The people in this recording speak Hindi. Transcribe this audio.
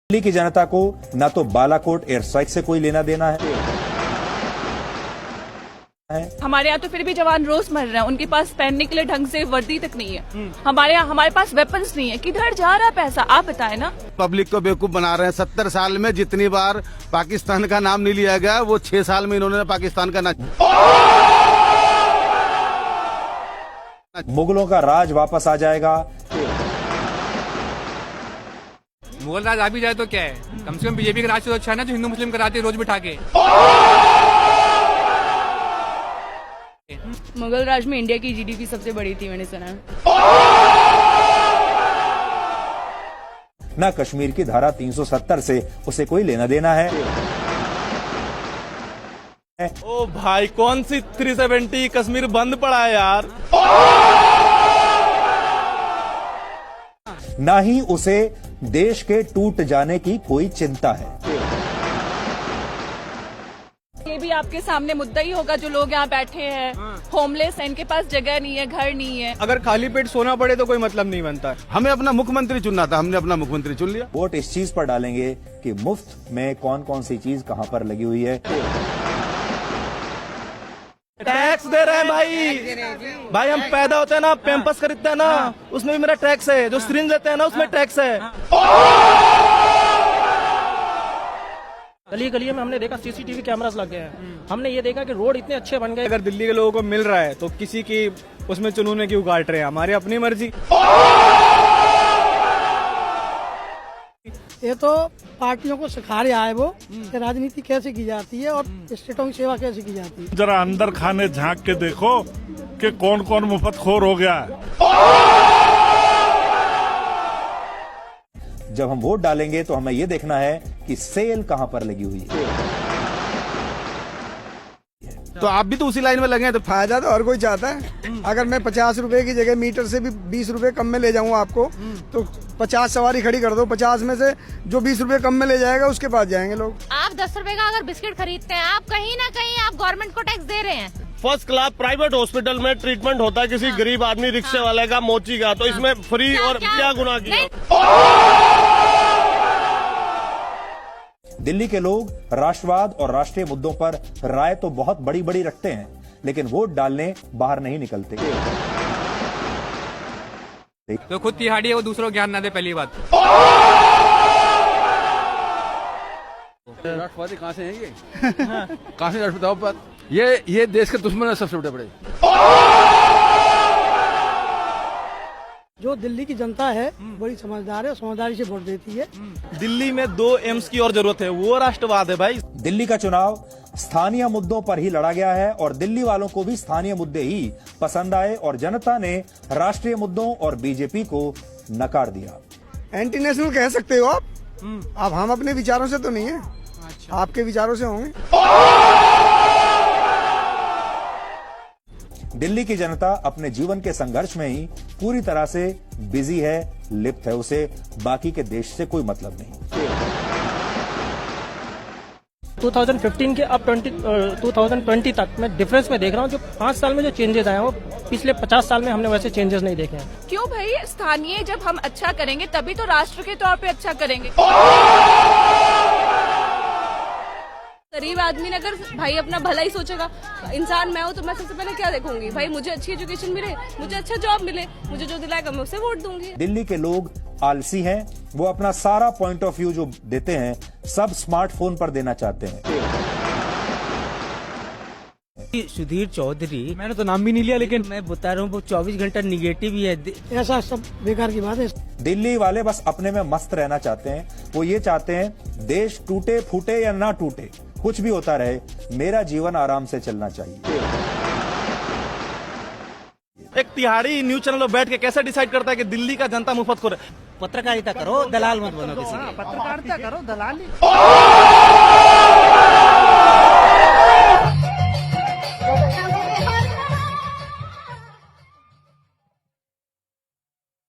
दिल्ली की जनता को न तो बालाकोट एयर स्ट्राइक से कोई लेना देना है। हमारे यहाँ तो फिर भी जवान रोज मर रहे हैं, उनके पास पहनने के लिए ढंग से वर्दी तक नहीं है। हमारे पास वेपन्स नहीं है। किधर जा रहा पैसा आप बताएं ना। पब्लिक को बेवकूफ बना रहे हैं। 70 साल में जितनी बार पाकिस्तान का नाम नहीं लिया गया, वो 6 साल में इन्होंने पाकिस्तान का नाम। मुगलों का राज वापस आ जाएगा। मुगल राज आ भी जाए तो क्या है, कम से कम बीजेपी का राज तो अच्छा है ना, जो हिंदू मुस्लिम कराते रोज बिठा के। मुगल राज में इंडिया की जीडीपी सबसे बड़ी थी, मैंने सुना। न कश्मीर की धारा 370 से उसे कोई लेना देना है। ओ भाई, कौन सी 370? कश्मीर बंद पड़ा है यार। न ही उसे देश के टूट जाने की कोई चिंता है। ये भी आपके सामने मुद्दा ही होगा, जो लोग यहाँ बैठे हैं होमलेस हैं, इनके पास जगह नहीं है, घर नहीं है। अगर खाली पेट सोना पड़े तो कोई मतलब नहीं बनता है। हमें अपना मुख्यमंत्री चुनना था, हमने अपना मुख्यमंत्री चुन लिया। वोट इस चीज पर डालेंगे कि मुफ्त में कौन कौन सी चीज कहां पर लगी हुई है। टैक्स दे रहे हैं भाई हम पैदा होते हैं ना, पैम्पर्स खरीदते हैं ना, उसमें भी मेरा टैक्स है। जो सिरिंज लेते हैं ना, उसमें टैक्स है। गली गली में हमने देखा सीसीटीवी कैमरास लग गए हैं। हमने ये देखा कि रोड इतने अच्छे बन गए। अगर दिल्ली के लोगों को मिल रहा है तो किसी की उसमें चुनूने क्यों काट रहे हैं? हमारी अपनी मर्जी। ये तो पार्टियों को सिखा रहा है वो कि राजनीति कैसे की जाती है और स्टेटों की सेवा कैसे की जाती है। जरा अंदर खाने झांक के देखो कि कौन कौन मुफ्तखोर हो गया है। जब हम वोट डालेंगे तो हमें यह देखना है कि सेल कहां पर लगी हुई है। तो आप भी तो उसी लाइन में लगे हैं। तो फायदा तो हर कोई चाहता है। अगर मैं 50 रुपए की जगह मीटर से भी 20 रुपए कम में ले जाऊँ आपको, तो 50 सवारी खड़ी कर दो, 50 में से जो 20 रुपए कम में ले जाएगा उसके पास जाएंगे लोग। आप 10 रुपए का अगर बिस्किट खरीदते हैं, आप कहीं ना कहीं आप गवर्नमेंट को टैक्स दे रहे हैं। फर्स्ट क्लास प्राइवेट हॉस्पिटल में ट्रीटमेंट होता है किसी गरीब आदमी, रिक्शे वाले का, मोची का, तो इसमें फ्री और क्या गुनाह किया? दिल्ली के लोग राष्ट्रवाद और राष्ट्रीय मुद्दों पर राय तो बहुत बड़ी बड़ी रखते हैं, लेकिन वोट डालने बाहर नहीं निकलते। तो खुद तिहाड़ी है, वो दूसरों को ज्ञान ना दे। पहली बात, राष्ट्रवादी कहाँ से है ये? कहाँ से बताओ पर ये देश के दुश्मन है सबसे बड़े। जो दिल्ली की जनता है बड़ी समझदार है, समझदारी से वोट देती है। दिल्ली में 2 एम्स की और जरूरत है, वो राष्ट्रवाद है भाई। दिल्ली का चुनाव स्थानीय मुद्दों पर ही लड़ा गया है और दिल्ली वालों को भी स्थानीय मुद्दे ही पसंद आए और जनता ने राष्ट्रीय मुद्दों और बीजेपी को नकार दिया। एंटी नेशनल कह सकते हो आप। अब हम अपने विचारों से तो नहीं है। अच्छा। आपके विचारों से होंगे। दिल्ली की जनता अपने जीवन के संघर्ष में ही पूरी तरह से बिजी है, लिप्त है। उसे बाकी के देश से कोई मतलब नहीं। 2015 के अब 2020 तक मैं डिफरेंस में देख रहा हूँ। जो 5 साल में जो चेंजेस आए हैं, वो पिछले 50 साल में हमने वैसे चेंजेस नहीं देखे हैं। क्यों भाई? स्थानीय जब हम अच्छा करेंगे तभी तो राष्ट्र के तौर पे अच्छा करेंगे। गरीब आदमी ने अगर भाई अपना भला ही सोचेगा, इंसान मैं हूँ तो मैं सबसे पहले क्या देखूंगी? भाई मुझे अच्छी एजुकेशन मिले, मुझे अच्छा जॉब मिले, मुझे जो दिलाएगा मैं उसे वोट दूंगी। दिल्ली के लोग आलसी हैं, वो अपना सारा पॉइंट ऑफ व्यू जो देते हैं सब स्मार्टफोन पर देना चाहते हैं। सुधीर चौधरी, मैंने तो नाम भी नहीं लिया, लेकिन मैं बता रहा हूँ वो 24 घंटा निगेटिव ही है। ऐसा सब बेकार की बात है। दिल्ली वाले बस अपने में मस्त रहना चाहते हैं। वो ये चाहते हैं देश टूटे फूटे या ना टूटे, कुछ भी होता रहे, मेरा जीवन आराम से चलना चाहिए। एक तिहाड़ी न्यूज चैनल में बैठ के कैसे डिसाइड करता है कि दिल्ली का जनता मुफ्तखोर है? पत्रकारिता करो, दलाल मत बनो किसी के। पत्रकारिता करो, दलाली